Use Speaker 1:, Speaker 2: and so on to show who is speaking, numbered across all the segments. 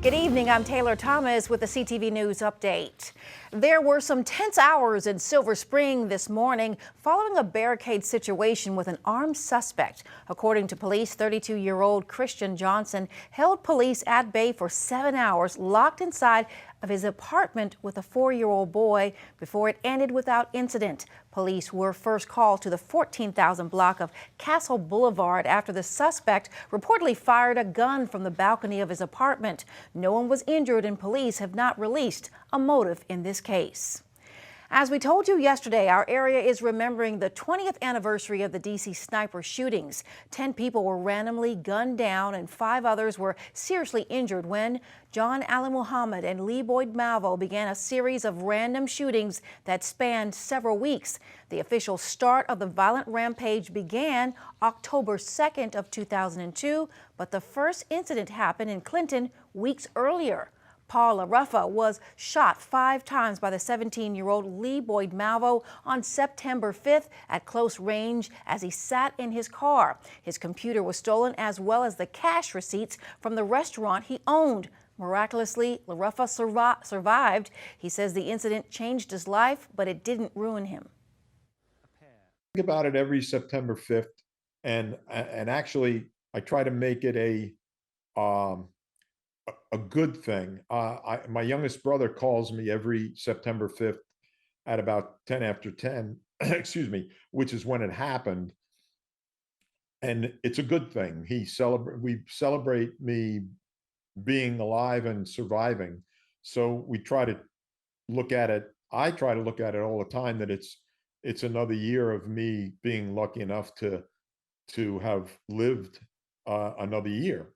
Speaker 1: Good evening, I'm Taylor Thomas with the CTV News Update. There were some tense hours in Silver Spring this morning following a barricade situation with an armed suspect. According to police, 32-year-old Christian Johnson held police at bay for 7 hours, locked inside of his apartment with a 4-year-old boy before it ended without incident. Police were first called to the 14,000 block of Castle Boulevard after the suspect reportedly fired a gun from the balcony of his apartment. No one was injured and police have not released a motive in this case. As we told you yesterday, our area is remembering the 20th anniversary of the D.C. sniper shootings. 10 people were randomly gunned down and 5 others were seriously injured when John Allen Muhammad and Lee Boyd Malvo began a series of random shootings that spanned several weeks. The official start of the violent rampage began October 2nd of 2002, but the first incident happened in Clinton weeks earlier. Paul LaRuffa was shot 5 times by the 17-year-old Lee Boyd Malvo on September 5th at close range as he sat in his car. His computer was stolen as well as the cash receipts from the restaurant he owned. Miraculously, LaRuffa survived. He says the incident changed his life, but it didn't ruin him.
Speaker 2: I think about it every September 5th, and actually I try to make it a good thing. My youngest brother calls me every September 5th at about 10 after 10, excuse me, which is when it happened. And it's a good thing. We celebrate me being alive and surviving. So we try to look at it. I try to look at it all the time that it's another year of me being lucky enough to have lived another year.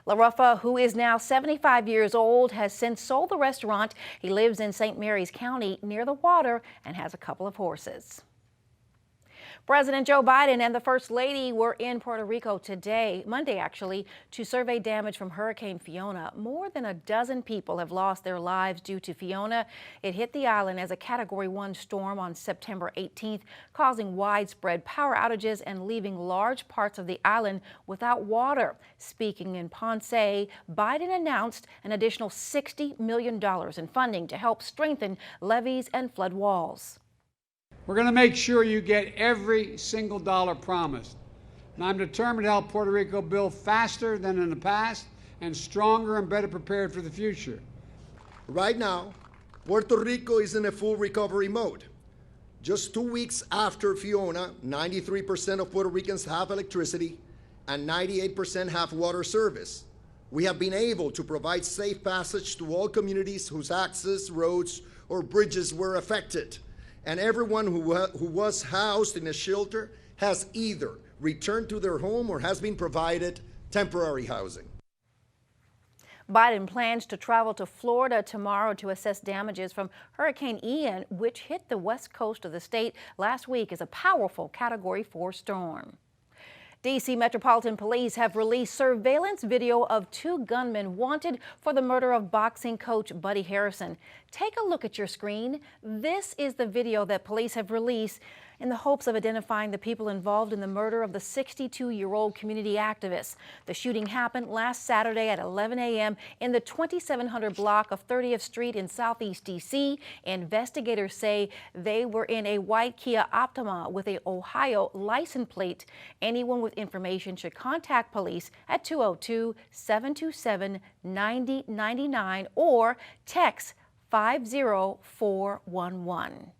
Speaker 1: LaRuffa, who is now 75 years old, has since sold the restaurant. He lives in St. Mary's County near the water and has a couple of horses. President Joe Biden and the First Lady were in Puerto Rico today, Monday actually, to survey damage from Hurricane Fiona. More than a dozen people have lost their lives due to Fiona. It hit the island as a Category 1 storm on September 18th, causing widespread power outages and leaving large parts of the island without water. Speaking in Ponce, Biden announced an additional $60 million in funding to help strengthen levees and flood walls.
Speaker 3: We're going to make sure you get every single dollar promised. And I'm determined to help Puerto Rico build faster than in the past and stronger and better prepared for the future.
Speaker 4: Right now, Puerto Rico is in a full recovery mode. Just 2 weeks after Fiona, 93% of Puerto Ricans have electricity and 98% have water service. We have been able to provide safe passage to all communities whose access roads or bridges were affected. And everyone who was housed in a shelter has either returned to their home or has been provided temporary housing.
Speaker 1: Biden plans to travel to Florida tomorrow to assess damages from Hurricane Ian, which hit the west coast of the state last week as a powerful Category 4 storm. D.C. Metropolitan Police have released surveillance video of 2 gunmen wanted for the murder of boxing coach Buddy Harrison. Take a look at your screen. This is the video that police have released in the hopes of identifying the people involved in the murder of the 62-year-old community activist. The shooting happened last Saturday at 11 a.m. in the 2700 block of 30th Street in Southeast D.C. Investigators say they were in a white Kia Optima with a Ohio license plate. Anyone with information should contact police at 202-727-9099 or text 50411.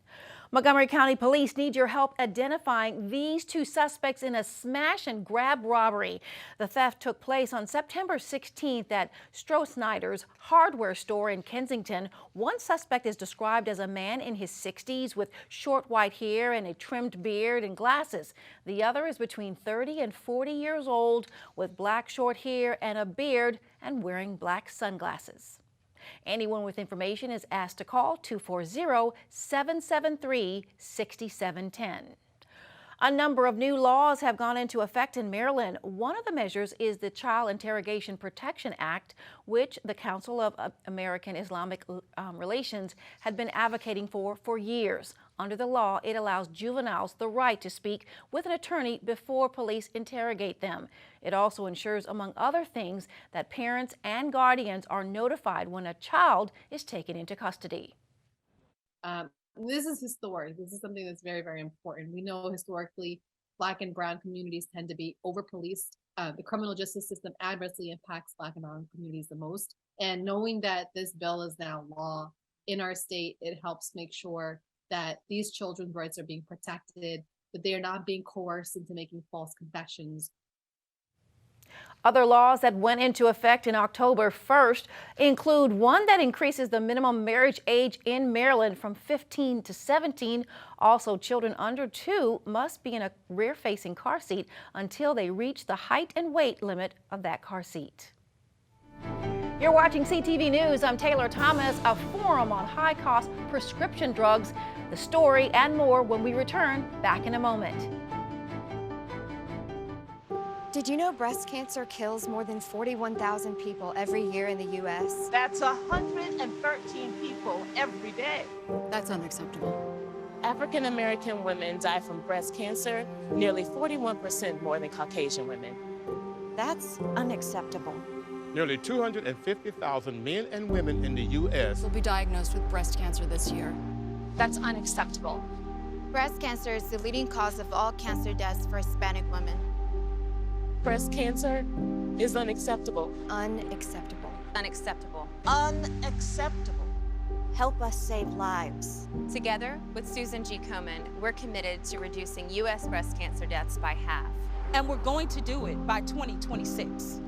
Speaker 1: Montgomery County Police need your help identifying these 2 suspects in a smash and grab robbery. The theft took place on September 16th at Stroh-Snyder's hardware store in Kensington. One suspect is described as a man in his 60s with short white hair and a trimmed beard and glasses. The other is between 30 and 40 years old with black short hair and a beard and wearing black sunglasses. Anyone with information is asked to call 240-773-6710. A number of new laws have gone into effect in Maryland. One of the measures is the Child Interrogation Protection Act, which the Council of American Islamic Relations had been advocating for years. Under the law, it allows juveniles the right to speak with an attorney before police interrogate them. It also ensures, among other things, that parents and guardians are notified when a child is taken into custody.
Speaker 5: This is historic. This is something that's very, very important. We know historically Black and brown communities tend to be over-policed. The criminal justice system adversely impacts Black and brown communities the most. And knowing that this bill is now law in our state, it helps make sure that these children's rights are being protected, that they are not being coerced into making false confessions.
Speaker 1: Other laws that went into effect in October 1st include one that increases the minimum marriage age in Maryland from 15 to 17. Also, children under 2 must be in a rear-facing car seat until they reach the height and weight limit of that car seat. You're watching CTV News. I'm Taylor Thomas. A forum on high-cost prescription drugs. The story and more when we return, back in a moment.
Speaker 6: Did you know breast cancer kills more than 41,000 people every year in the U.S.?
Speaker 7: That's 113 people every day.
Speaker 8: That's unacceptable.
Speaker 7: African American women die from breast cancer nearly 41% more than Caucasian women.
Speaker 6: That's unacceptable.
Speaker 9: Nearly 250,000 men and women in the U.S.
Speaker 8: will be diagnosed with breast cancer this year.
Speaker 10: That's unacceptable.
Speaker 6: Breast cancer is the leading cause of all cancer deaths for Hispanic women.
Speaker 7: Breast cancer is unacceptable.
Speaker 6: Unacceptable.
Speaker 10: Unacceptable.
Speaker 7: Unacceptable.
Speaker 6: Help us save lives.
Speaker 10: Together with Susan G. Komen, we're committed to reducing U.S. breast cancer deaths by half.
Speaker 11: And we're going to do it by 2026.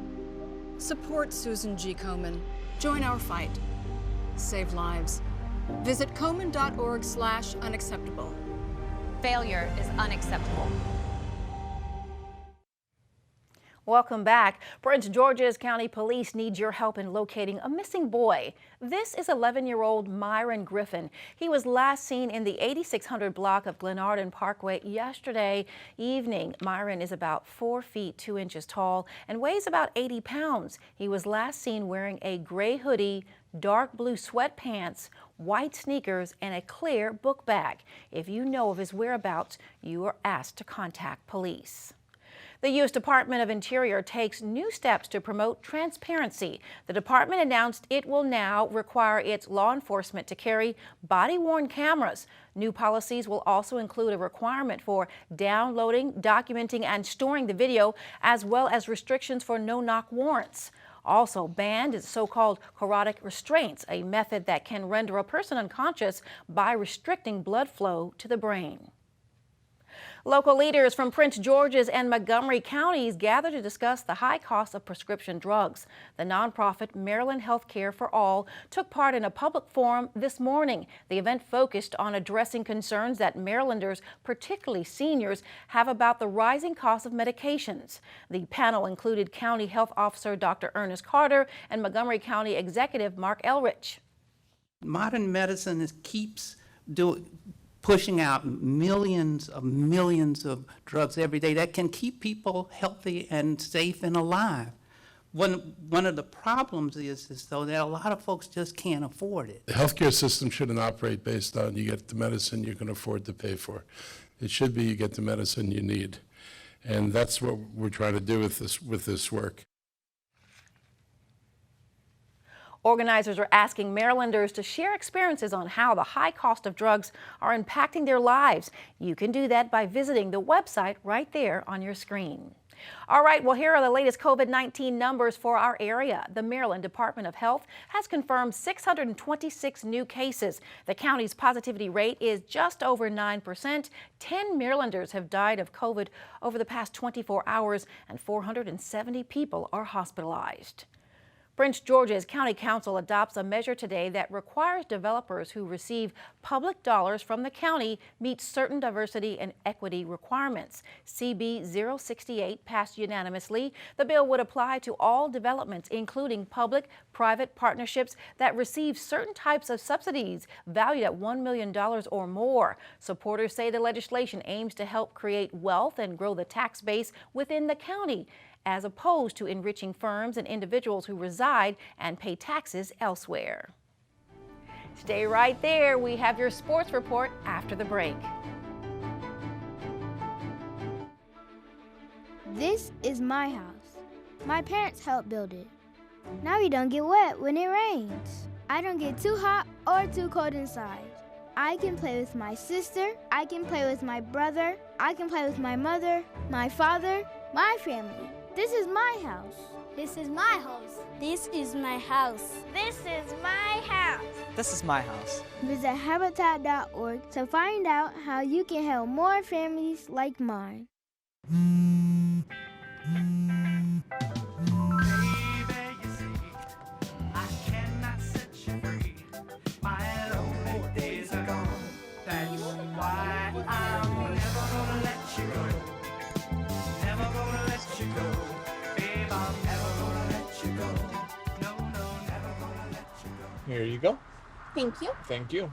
Speaker 8: Support Susan G. Komen. Join our fight. Save lives. Visit komen.org/unacceptable.
Speaker 10: Failure is unacceptable.
Speaker 1: Welcome back. Prince George's County Police needs your help in locating a missing boy. This is 11-year-old Myron Griffin. He was last seen in the 8600 block of Glenarden Parkway yesterday evening. Myron is about 4 feet 2 inches tall and weighs about 80 pounds. He was last seen wearing a gray hoodie, dark blue sweatpants, white sneakers, and a clear book bag. If you know of his whereabouts, you are asked to contact police. The U.S. Department of Interior takes new steps to promote transparency. The department announced it will now require its law enforcement to carry body-worn cameras. New policies will also include a requirement for downloading, documenting, and storing the video, as well as restrictions for no-knock warrants. Also banned is so-called carotid restraints, a method that can render a person unconscious by restricting blood flow to the brain. Local leaders from Prince George's and Montgomery counties gathered to discuss the high cost of prescription drugs. The nonprofit Maryland Healthcare for All took part in a public forum this morning. The event focused on addressing concerns that Marylanders, particularly seniors, have about the rising cost of medications. The panel included County Health Officer Dr. Ernest Carter and Montgomery County Executive Mark Elrich.
Speaker 12: Modern medicine keeps pushing out millions of drugs every day that can keep people healthy and safe and alive. One of the problems is though that a lot of folks just can't afford it.
Speaker 13: The healthcare system shouldn't operate based on you get the medicine you can afford to pay for. It should be you get the medicine you need. And that's what we're trying to do with this work.
Speaker 1: Organizers are asking Marylanders to share experiences on how the high cost of drugs are impacting their lives. You can do that by visiting the website right there on your screen. All right, well, here are the latest COVID-19 numbers for our area. The Maryland Department of Health has confirmed 626 new cases. The county's positivity rate is just over 9%. 10 Marylanders have died of COVID over the past 24 hours, and 470 people are hospitalized. Prince George's County Council adopts a measure today that requires developers who receive public dollars from the county meet certain diversity and equity requirements. CB 068 passed unanimously. The bill would apply to all developments, including public-private partnerships that receive certain types of subsidies valued at $1 million or more. Supporters say the legislation aims to help create wealth and grow the tax base within the county, as opposed to enriching firms and individuals who reside and pay taxes elsewhere. Stay right there. We have your sports report after the break.
Speaker 14: This is my house. My parents helped build it. Now we don't get wet when it rains. I don't get too hot or too cold inside. I can play with my sister, I can play with my brother, I can play with my mother, my father, my family. This is my house.
Speaker 15: This is my house.
Speaker 14: This is my house.
Speaker 15: This is my house.
Speaker 16: This is my house.
Speaker 14: Visit Habitat.org to find out how you can help more families like mine.
Speaker 17: Here you go.
Speaker 15: Thank you.
Speaker 17: Thank you.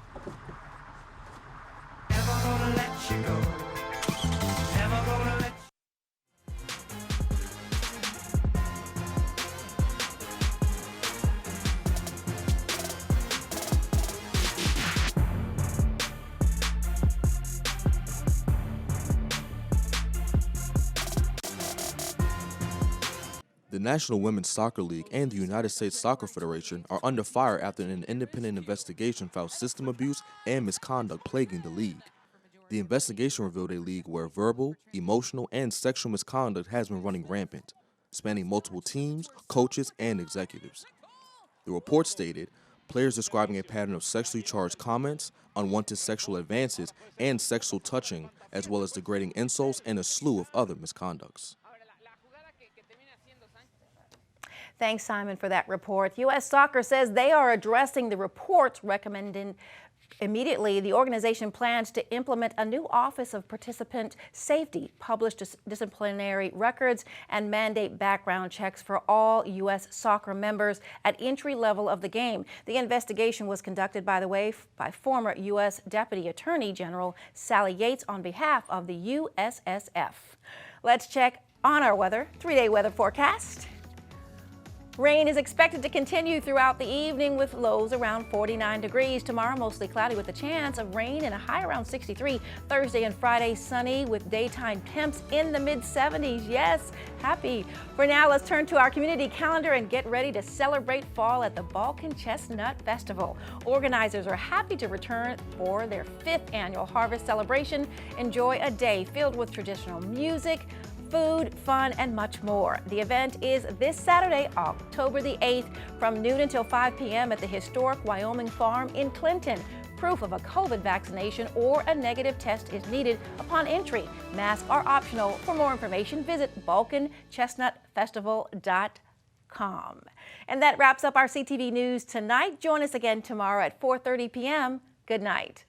Speaker 18: The National Women's Soccer League and the United States Soccer Federation are under fire after an independent investigation found system abuse and misconduct plaguing the league. The investigation revealed a league where verbal, emotional, and sexual misconduct has been running rampant, spanning multiple teams, coaches, and executives. The report stated players describing a pattern of sexually charged comments, unwanted sexual advances, and sexual touching, as well as degrading insults and a slew of other misconducts.
Speaker 1: Thanks, Simon, for that report. U.S. Soccer says they are addressing the reports, recommending immediately the organization plans to implement a new Office of Participant Safety, publish disciplinary records, and mandate background checks for all U.S. soccer members at entry level of the game. The investigation was conducted, by the way, by former U.S. Deputy Attorney General Sally Yates on behalf of the USSF. Let's check on our weather, 3-day weather forecast. Rain is expected to continue throughout the evening with lows around 49 degrees. Tomorrow, mostly cloudy with a chance of rain and a high around 63. Thursday and Friday, sunny with daytime temps in the mid-70s. Yes, happy. For now, let's turn to our community calendar and get ready to celebrate fall at the Balkan Chestnut Festival. Organizers are happy to return for their 5th annual harvest celebration. Enjoy a day filled with traditional music, food, fun, and much more. The event is this Saturday, October the 8th, from noon until 5 p.m. at the historic Wyoming Farm in Clinton. Proof of a COVID vaccination or a negative test is needed upon entry. Masks are optional. For more information, visit BalkanChestnutFestival.com. And that wraps up our CTV News tonight. Join us again tomorrow at 4:30 p.m. Good night.